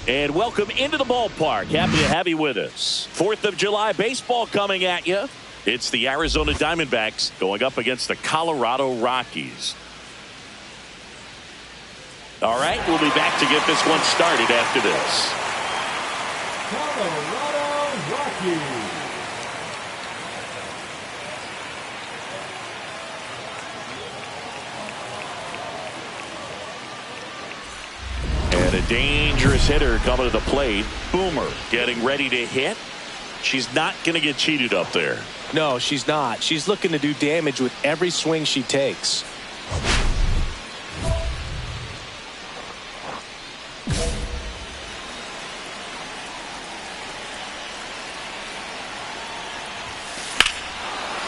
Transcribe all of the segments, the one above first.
And welcome into the ballpark. Happy to have you with us. 4th of July baseball coming at you. It's the Arizona Diamondbacks going up against the Colorado Rockies. All right, we'll be back to get this one started after this. Colorado Rockies. And a dangerous hitter coming to the plate. Boomer getting ready to hit. She's not going to get cheated up there. No, she's not. She's looking to do damage with every swing she takes.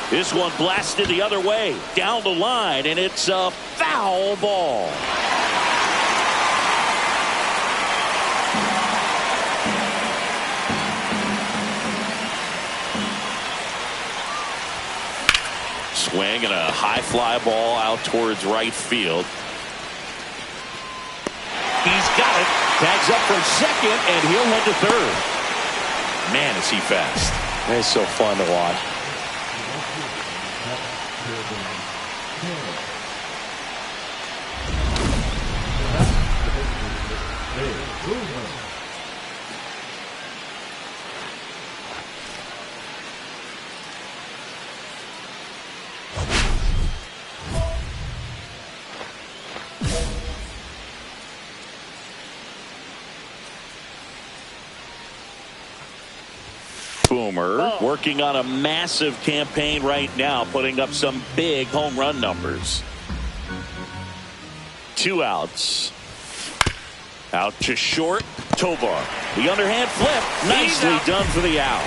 This one blasted the other way down the line, and it's a foul ball. Swing and a high fly ball out towards right field. He's got it. Tags up from second, and he'll head to third. Man, is he fast. It's so fun to watch. Boomer working on a massive campaign right now, putting up some big home run numbers. 2 outs. Out to short. Tovar. The underhand flip. Nicely done for the out.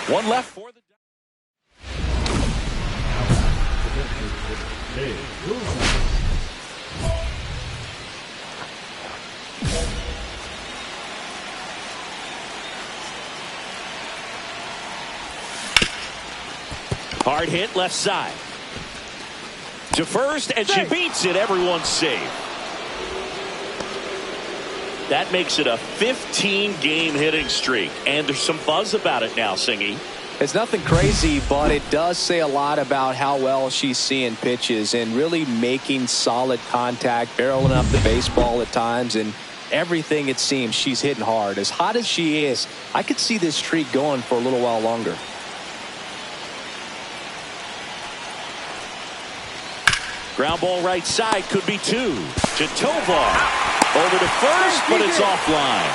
1 left for the. Hard hit left side. To first, and she beats it. Everyone's safe. That makes it a 15-game hitting streak. And there's some buzz about it now, Singy. It's nothing crazy, but it does say a lot about how well she's seeing pitches and really making solid contact, barreling up the baseball at times, and everything it seems she's hitting hard. As hot as she is, I could see this streak going for a little while longer. Ground ball right side, could be 2. To Tovar. Over to first, but it's offline.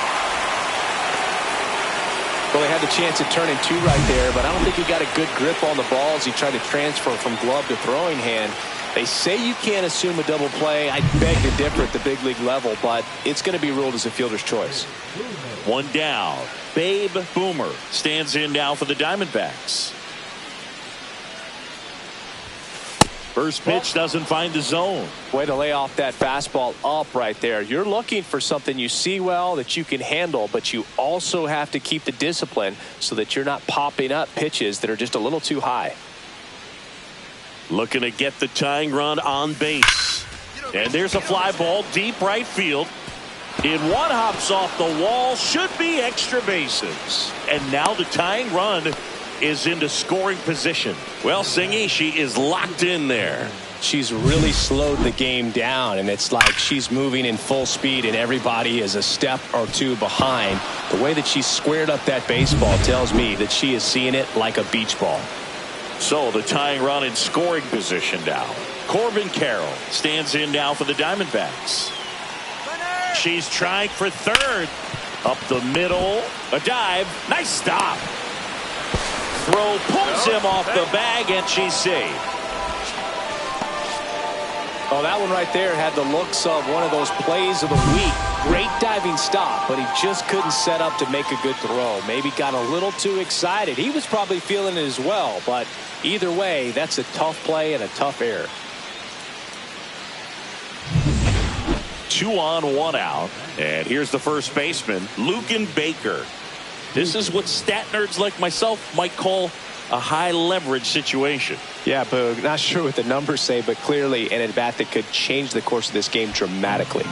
Well, they had the chance of turning 2 right there, but I don't think he got a good grip on the ball as he tried to transfer from glove to throwing hand. They say you can't assume a double play. I beg to differ at the big league level, but it's going to be ruled as a fielder's choice. 1 down. Babe Boomer stands in now for the Diamondbacks. First pitch doesn't find the zone. Way to lay off that fastball up right there. You're looking for something you see well that you can handle, but you also have to keep the discipline so that you're not popping up pitches that are just a little too high. Looking to get the tying run on base. And there's a fly ball deep right field. In one hops off the wall, should be extra bases. And now the tying run is into scoring position. Well, Singy, she is locked in there. She's really slowed the game down, and it's like she's moving in full speed and everybody is a step or 2 behind. The way that she squared up that baseball tells me that she is seeing it like a beach ball. So the tying run in scoring position now. Corbin Carroll stands in now for the Diamondbacks. She's trying for third. Up the middle. A dive. Nice stop. Throw pulls him off the bag, and she's safe. Oh, that one right there had the looks of one of those plays of the week. Great diving stop, but he just couldn't set up to make a good throw. Maybe got a little too excited. He was probably feeling it as well, but either way, that's a tough play and a tough error. 2 on, 1 out. And here's the first baseman, Lucan Baker. This is what stat nerds like myself might call a high leverage situation. Yeah, Boog, not sure what the numbers say, but clearly an at-bat that could change the course of this game dramatically.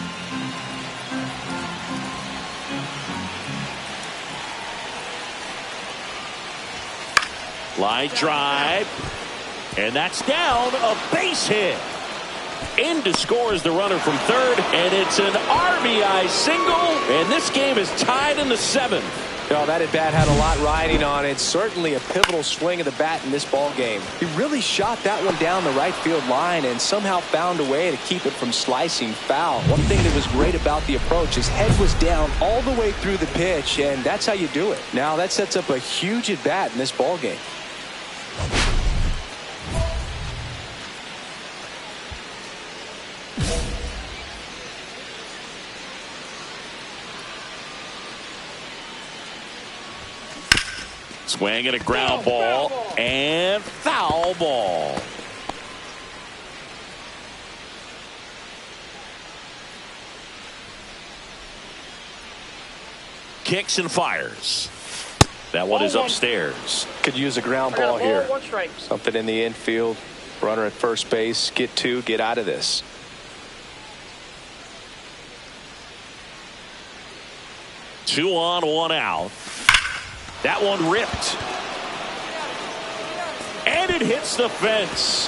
Line drive. And that's down. A base hit. In to score is the runner from third. And it's an RBI single. And this game is tied in the 7th. No, that at-bat had a lot riding on it. Certainly a pivotal swing of the bat in this ball game. He really shot that one down the right field line and somehow found a way to keep it from slicing foul. One thing that was great about the approach, his head was down all the way through the pitch, and that's how you do it. Now that sets up a huge at-bat in this ball game. Swing and a ground ball and foul ball. Kicks and fires. That one is upstairs. Could use a ground ball here. Something in the infield. Runner at first base. Get two. Get out of this. Two on, one out. That one ripped. And it hits the fence.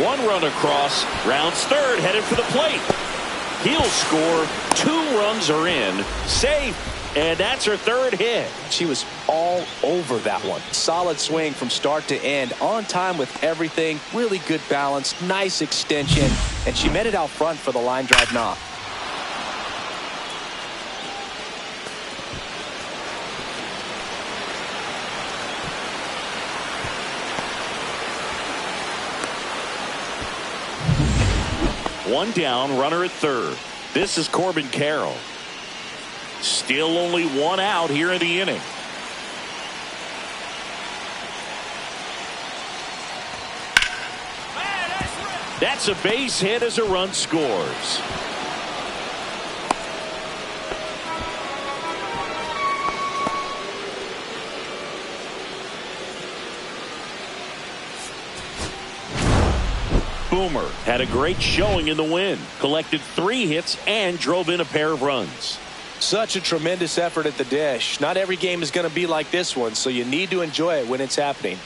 One run across. Rounds third, headed for the plate. He'll score. 2 runs are in. Safe. And that's her third hit. She was all over that one. Solid swing from start to end. On time with everything. Really good balance. Nice extension. And she met it out front for the line drive knock. One down, runner at third. This is Corbin Carroll. Still only one out here in the inning. That's a base hit as a run scores. Boomer had a great showing in the win. Collected 3 hits and drove in a pair of runs. Such a tremendous effort at the dish. Not every game is going to be like this one, so you need to enjoy it when it's happening.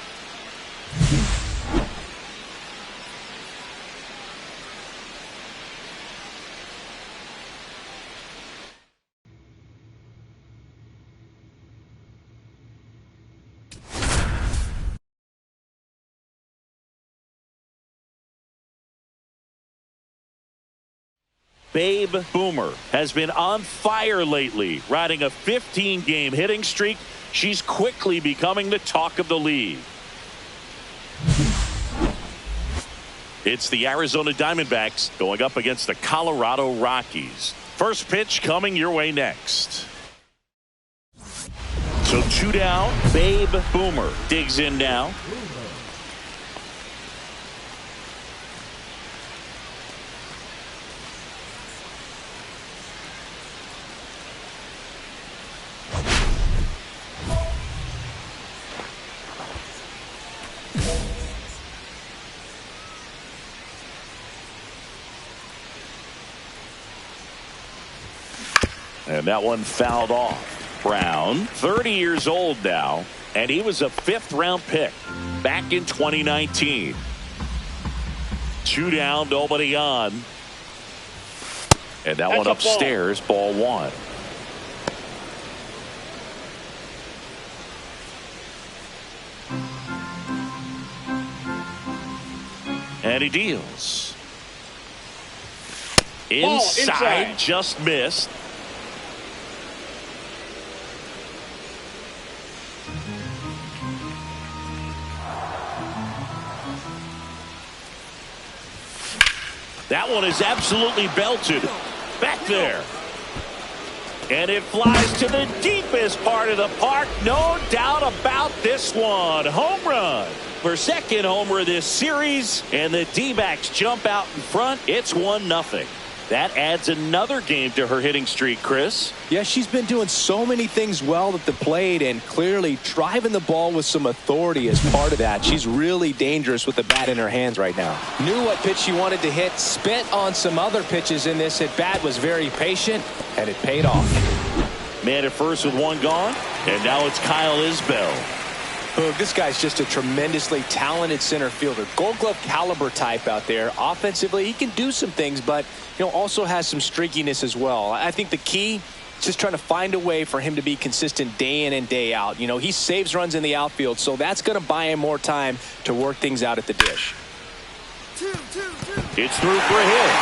Babe Boomer has been on fire lately, riding a 15-game hitting streak. She's quickly becoming the talk of the league. It's the Arizona Diamondbacks going up against the Colorado Rockies. First pitch coming your way next. So 2 down, Babe Boomer digs in now. And that one fouled off. Brown, 30 years old now, and he was a 5th-round pick back in 2019. 2 down, nobody on. And that one upstairs, ball 1. And he deals. Inside, just missed. That one is absolutely belted. Back there. And it flies to the deepest part of the park. No doubt about this one. Home run. Her second homer this series. And the D-backs jump out in front. It's 1-0. That adds another game to her hitting streak, Chris. Yeah, she's been doing so many things well at the plate and clearly driving the ball with some authority as part of that. She's really dangerous with the bat in her hands right now. Knew what pitch she wanted to hit, spit on some other pitches in this at bat, was very patient, and it paid off. Man at first with 1 gone, and now it's Kyle Isbell. Boog, this guy's just a tremendously talented center fielder. Gold Glove caliber type out there. Offensively, he can do some things, but also has some streakiness as well. I think the key is just trying to find a way for him to be consistent day in and day out. He saves runs in the outfield, so that's going to buy him more time to work things out at the dish. It's through for a hit.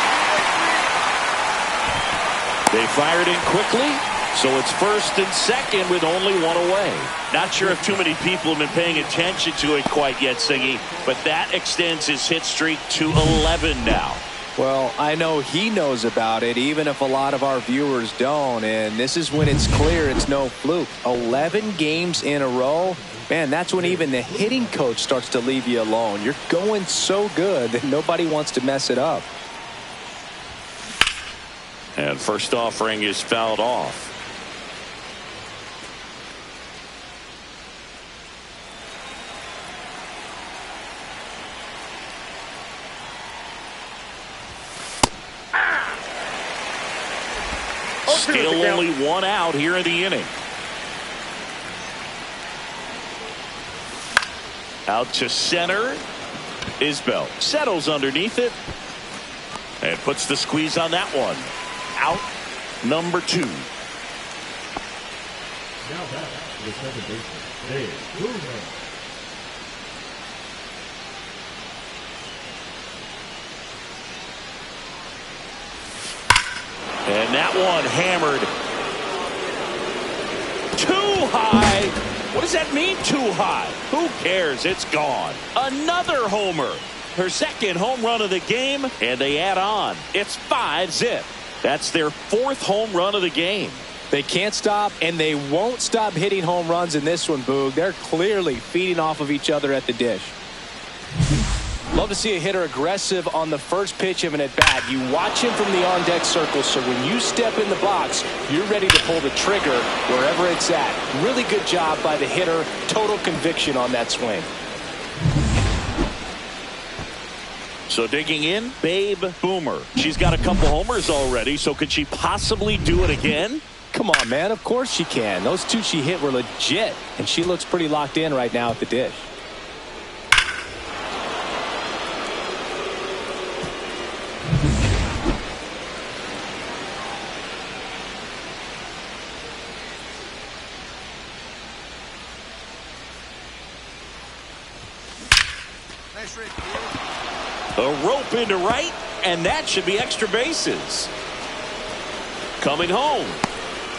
They fired in quickly. So it's first and second with only one away. Not sure if too many people have been paying attention to it quite yet, Singy, but that extends his hit streak to 11 now. Well, I know he knows about it, even if a lot of our viewers don't. And this is when it's clear it's no fluke. 11 games in a row. Man, that's when even the hitting coach starts to leave you alone. You're going so good that nobody wants to mess it up. And first offering is fouled off. Still only one out here in the inning. Out to center. Isbell settles underneath it and puts the squeeze on that one. Out number 2. Now back to the second baseman, Dave. And that one hammered too high. What does that mean, too high? Who cares? It's gone. Another homer. Her second home run of the game, and they add on. It's 5-zip. That's their 4th home run of the game. They can't stop, and they won't stop hitting home runs in this one, Boog. They're clearly feeding off of each other at the dish. Love to see a hitter aggressive on the first pitch of an at-bat. You watch him from the on-deck circle, so when you step in the box, you're ready to pull the trigger wherever it's at. Really good job by the hitter. Total conviction on that swing. So digging in, Babe Boomer. She's got a couple homers already, so could she possibly do it again? Come on, man. Of course she can. Those 2 she hit were legit, and she looks pretty locked in right now at the dish. A rope into right, and that should be extra bases. Coming home.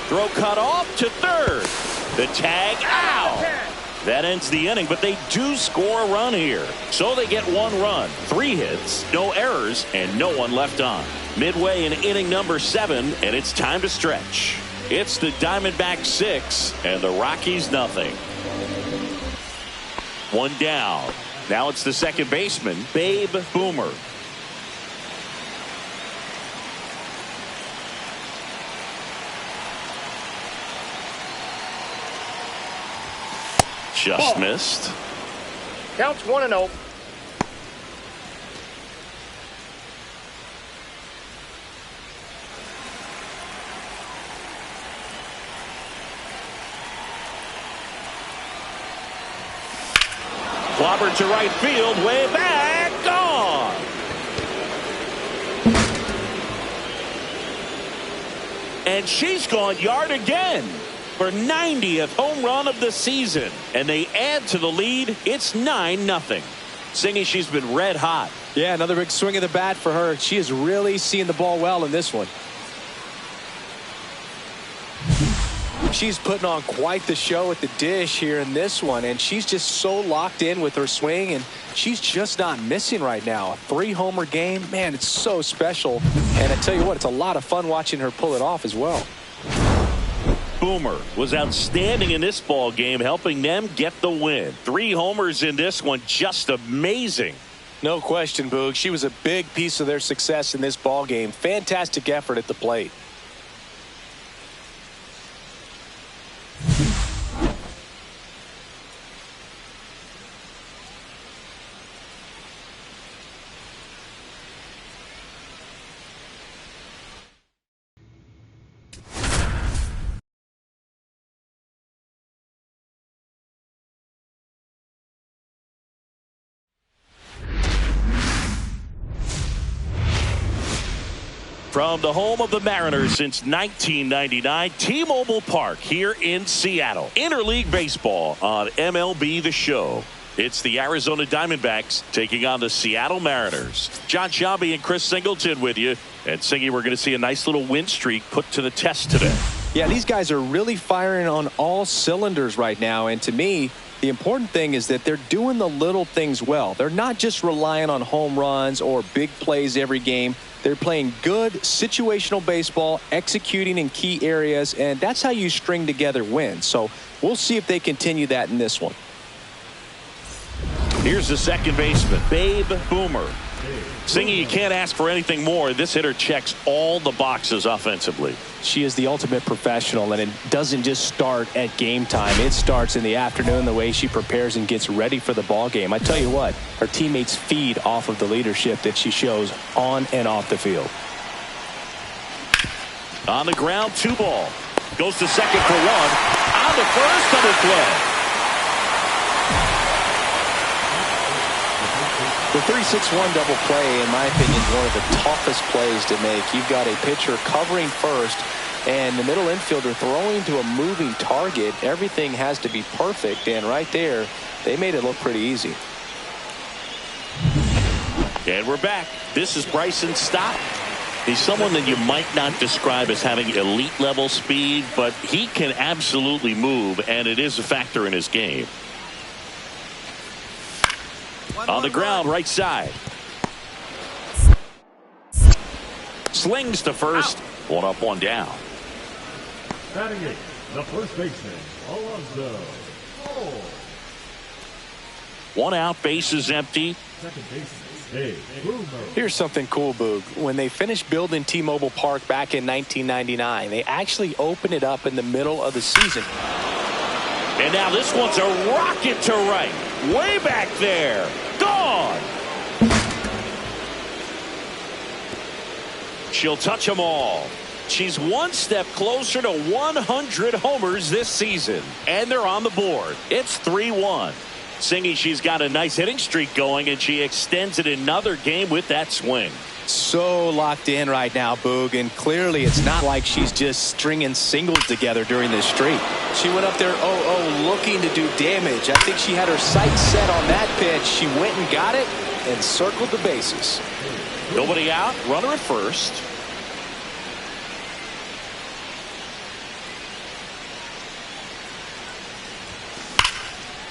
Throw cut off to third. The tag out. That ends the inning, but they do score a run here. So they get 1 run, 3 hits, no errors, and no one left on. Midway in inning number 7, and it's time to stretch. It's the Diamondbacks 6 and the Rockies nothing. 1 down. Now it's the second baseman, Babe Boomer. Just missed. Counts 1-0. Clobbered to right field, way back, gone. And she's gone yard again for 90th home run of the season. And they add to the lead. It's 9-0. Singy, she's been red hot. Yeah, another big swing of the bat for her. She is really seeing the ball well in this one. She's putting on quite the show at the dish here in this one, and she's just so locked in with her swing, and she's just not missing right now. A 3-homer game, man, it's so special. And I tell you what, it's a lot of fun watching her pull it off as well. Boomer was outstanding in this ball game, helping them get the win. 3 homers in this one, just amazing. No question, Boog. She was a big piece of their success in this ball game. Fantastic effort at the plate. From the home of the Mariners since 1999, T-Mobile Park here in Seattle. Interleague Baseball on MLB The Show. It's the Arizona Diamondbacks taking on the Seattle Mariners. John Shabby and Chris Singleton with you. And Singy, we're going to see a nice little win streak put to the test today. Yeah, these guys are really firing on all cylinders right now. And to me, the important thing is that they're doing the little things well. They're not just relying on home runs or big plays every game. They're playing good situational baseball, executing in key areas, and that's how you string together wins. So we'll see if they continue that in this one. Here's the second baseman, Babe Boomer. Singy, you can't ask for anything more. This hitter checks all the boxes offensively. She is the ultimate professional, and it doesn't just start at game time. It starts in the afternoon, the way she prepares and gets ready for the ball game. I tell you what, her teammates feed off of the leadership that she shows on and off the field. On the ground, 2 ball. Goes to second for 1. On the first, double play. The 3-6-1 double play, in my opinion, is one of the toughest plays to make. You've got a pitcher covering first and the middle infielder throwing to a moving target. Everything has to be perfect, and right there, they made it look pretty easy. And we're back. This is Bryson Stott. He's someone that you might not describe as having elite level speed, but he can absolutely move, and it is a factor in his game. On the ground, right side. Slings to first. 1 up, 1 down. Batting 8, the first baseman, Alonso. 1 out, bases empty. Second baseman, Dave Boomer. Here's something cool, Boog. When they finished building T-Mobile Park back in 1999, they actually opened it up in the middle of the season. And now this one's a rocket to right. Way back there. Gone. She'll touch them all. She's 1 step closer to 100 homers this season. And they're on the board. It's 3-1. Singy, she's got a nice hitting streak going, and she extends it another game with that swing. So locked in right now, Boog, and clearly it's not like she's just stringing singles together during this streak. She went up there 0-0 looking to do damage. I think she had her sights set on that pitch. She went and got it and circled the bases. Nobody out, runner at first.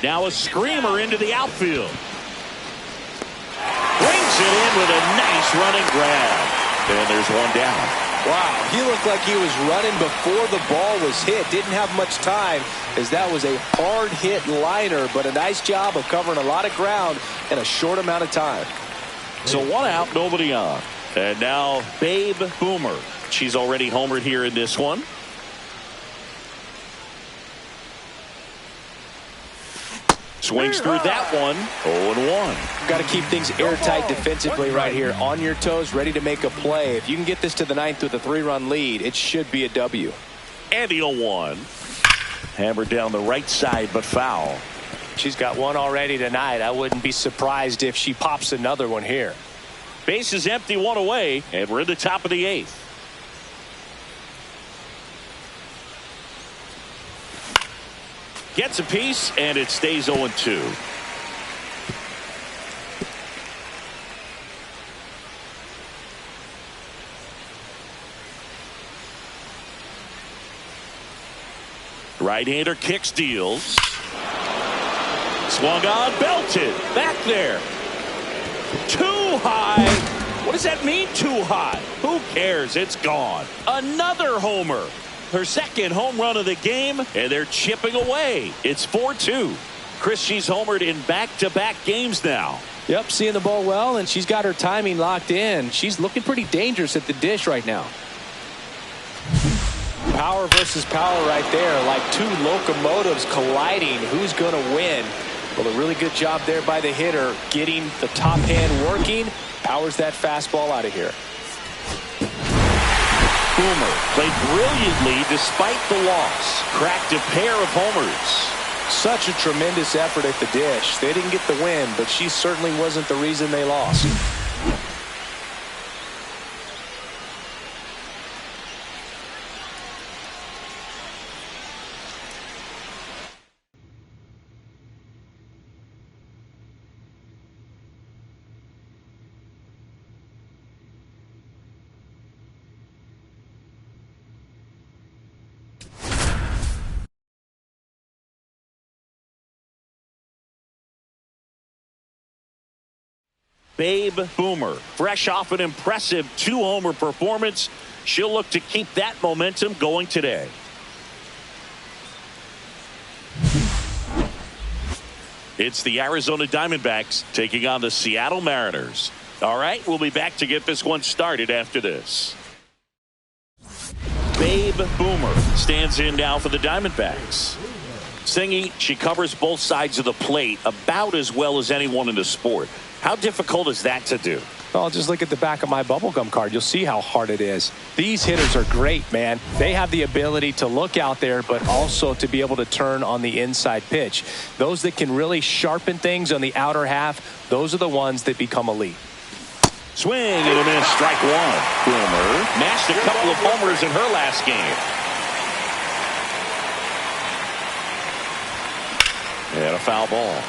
Now a screamer into the outfield. Brings it in with a nice running grab. And there's 1 down. Wow, he looked like he was running before the ball was hit. Didn't have much time, as that was a hard hit liner, but a nice job of covering a lot of ground in a short amount of time. So 1 out, nobody on. And now Babe Boomer. She's already homered here in this one. Swings through that one. 0-1. Got to keep things airtight defensively right here. On your toes, ready to make a play. If you can get this to the 9th with a 3-run lead, it should be a W. And the 0-1. Hammered down the right side, but foul. She's got 1 already tonight. I wouldn't be surprised if she pops another one here. Base is empty, 1 away, and we're in the top of the 8th. Gets a piece, and it stays 0-2. Right-hander kicks, deals. Swung on, belted. Back there. Too high. What does that mean, too high? Who cares? It's gone. Another homer. Her second home run of the game, and they're chipping away. It's 4-2. Chris, she's homered in back-to-back games now. Yep, seeing the ball well, and she's got her timing locked in. She's looking pretty dangerous at the dish right now. Power versus power right there, like 2 locomotives colliding. Who's going to win? Well, a really good job there by the hitter, getting the top hand working. Powers that fastball out of here. Boomer played brilliantly despite the loss. Cracked a pair of homers. Such a tremendous effort at the dish. They didn't get the win, but she certainly wasn't the reason they lost. Babe Boomer, fresh off an impressive 2-homer performance. She'll look to keep that momentum going today. It's the Arizona Diamondbacks taking on the Seattle Mariners. All right, we'll be back to get this one started after this. Babe Boomer stands in now for the Diamondbacks. Singy, she covers both sides of the plate about as well as anyone in the sport. How difficult is that to do? Well, just look at the back of my bubblegum card. You'll see how hard it is. These hitters are great, man. They have the ability to look out there, but also to be able to turn on the inside pitch. Those that can really sharpen things on the outer half, those are the ones that become elite. Swing and a miss, strike one. Boomer mashed a couple of homers in her last game. And a foul ball.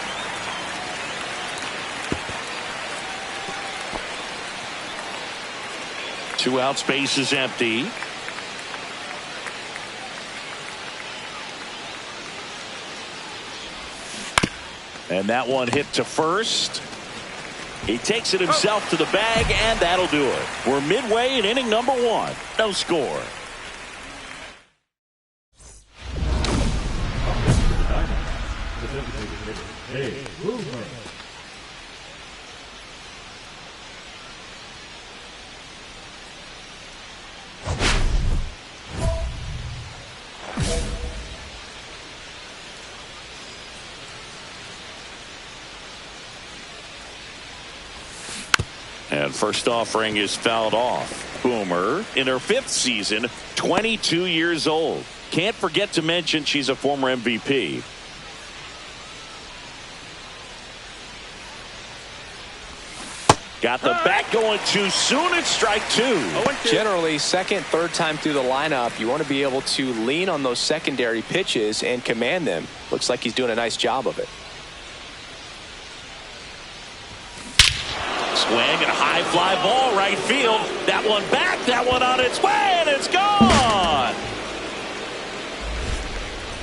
Two outs, base is empty. And that one hit to first. He takes it himself to the bag, and that'll do it. We're midway in inning number 1. No score. Hey, Boomer. And first offering is fouled off. Boomer, in her 5th season, 22 years old. Can't forget to mention she's a former MVP. Got the bat going too soon. It's strike 2. Generally, second, third time through the lineup, you want to be able to lean on those secondary pitches and command them. Looks like he's doing a nice job of it. Swing and a high fly ball right field. That one back, that one on its way, and it's gone.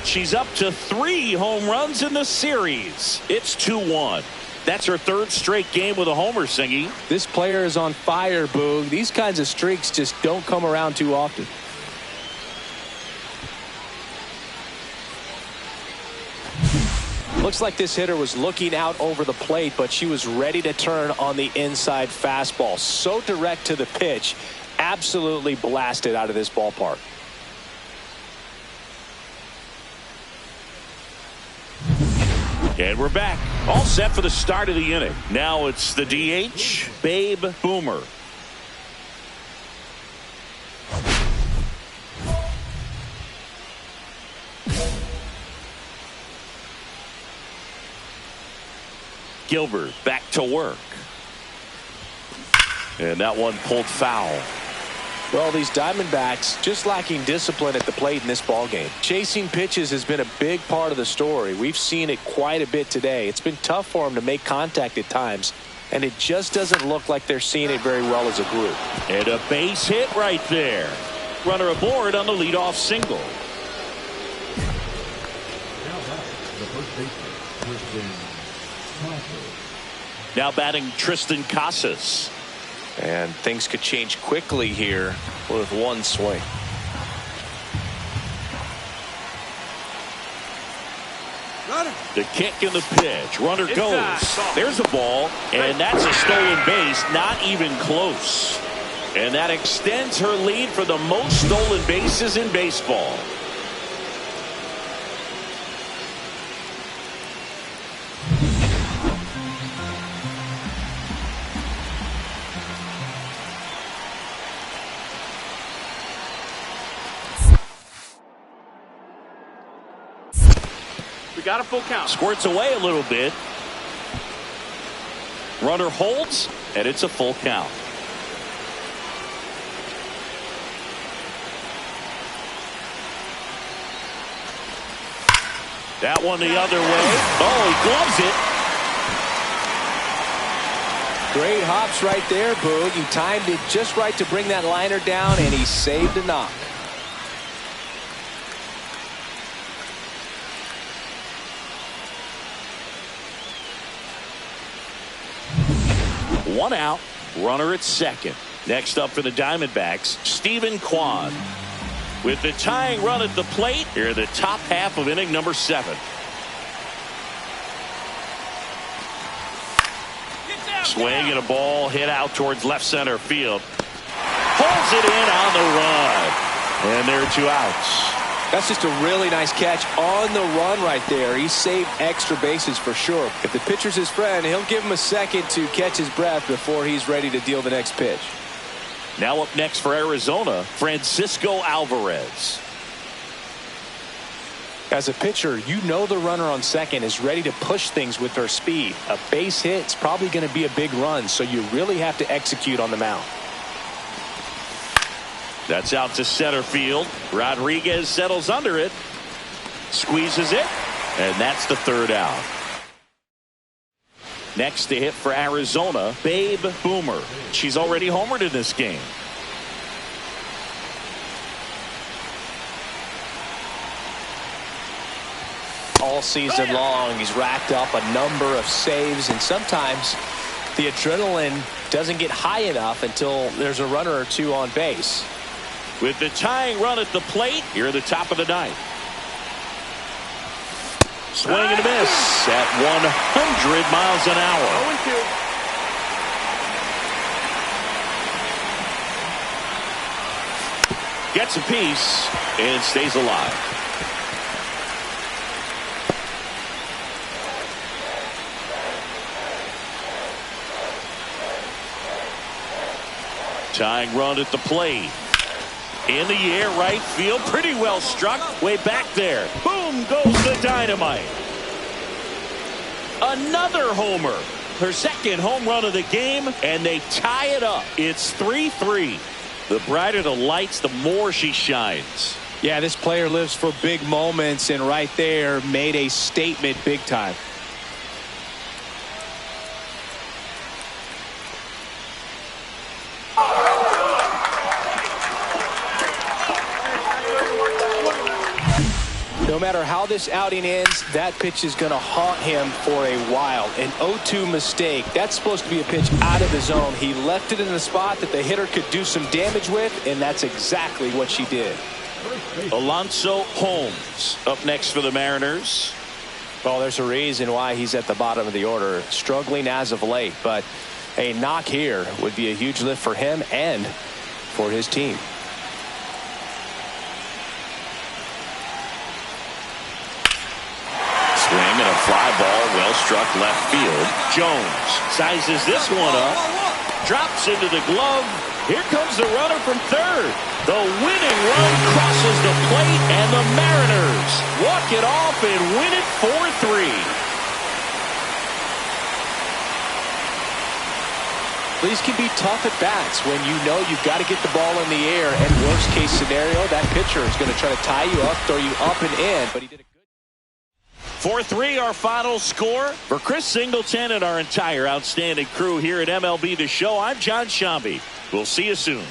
She's up to 3 home runs in the series. It's 2-1. That's her 3rd straight game with a homer, Singy. This player is on fire, Boog. These kinds of streaks just don't come around too often. Looks like this hitter was looking out over the plate, but she was ready to turn on the inside fastball. So direct to the pitch. Absolutely blasted out of this ballpark. And we're back. All set for the start of the inning. Now it's the DH, Babe Boomer. Gilbert back to work. And that one pulled foul. Well, these Diamondbacks just lacking discipline at the plate in this ballgame. Chasing pitches has been a big part of the story. We've seen it quite a bit today. It's been tough for them to make contact at times, and it just doesn't look like they're seeing it very well as a group. And a base hit right there. Runner aboard on the leadoff single. Now back, the first baseman, Tristan Casas. Now batting Tristan Casas. And things could change quickly here with one swing. The kick and the pitch. Runner goes. There's a ball, and that's a stolen base. Not even close. And that extends her lead for the most stolen bases in baseball. We got a full count. Squirts away a little bit. Runner holds, and it's a full count. That one the other way. Oh, he gloves it. Great hops right there, Boog. He timed it just right to bring that liner down, and he saved a knock. 1 out, runner at second. Next up for the Diamondbacks, Stephen Kwan. With the tying run at the plate, here in the top half of inning number 7. Swing and a ball hit out towards left center field. Pulls it in on the run. And there are 2 outs. That's just a really nice catch on the run right there. He saved extra bases for sure. If the pitcher's his friend, he'll give him a second to catch his breath before he's ready to deal the next pitch. Now up next for Arizona, Francisco Alvarez. As a pitcher, you know the runner on second is ready to push things with her speed. A base hit's probably going to be a big run, so you really have to execute on the mound. That's out to center field. Rodriguez settles under it. Squeezes it. And that's the 3rd out. Next to hit for Arizona, Babe Boomer. She's already homered in this game. All season long, he's racked up a number of saves, and sometimes the adrenaline doesn't get high enough until there's a runner or 2 on base. With the tying run at the plate, here at the top of the 9th. Swing and a miss at 100 miles an hour. 0-2. Gets a piece and stays alive. Tying run at the plate. In the air, right field, pretty well struck, way back there. Boom goes the dynamite. Another homer, her 2nd home run of the game, and they tie it up. It's 3-3. The brighter the lights, the more she shines. Yeah, this player lives for big moments, and right there made a statement big time. No matter how this outing ends, that pitch is going to haunt him for a while. An 0-2 mistake. That's supposed to be a pitch out of the zone. He left it in a spot that the hitter could do some damage with, and that's exactly what she did. Alonso Holmes up next for the Mariners. Well, there's a reason why he's at the bottom of the order. Struggling as of late, but a knock here would be a huge lift for him and for his team. Swing and a fly ball, well struck left field. Jones sizes this one up, drops into the glove. Here comes the runner from third. The winning run crosses the plate, and the Mariners walk it off and win it 4-3. These can be tough at bats when you know you've got to get the ball in the air, and worst case scenario, that pitcher is going to try to tie you up, throw you up and in, but he did a good 4-3 our final score. For Chris Singleton and our entire outstanding crew here at MLB The Show, I'm John Shambi. We'll see you soon.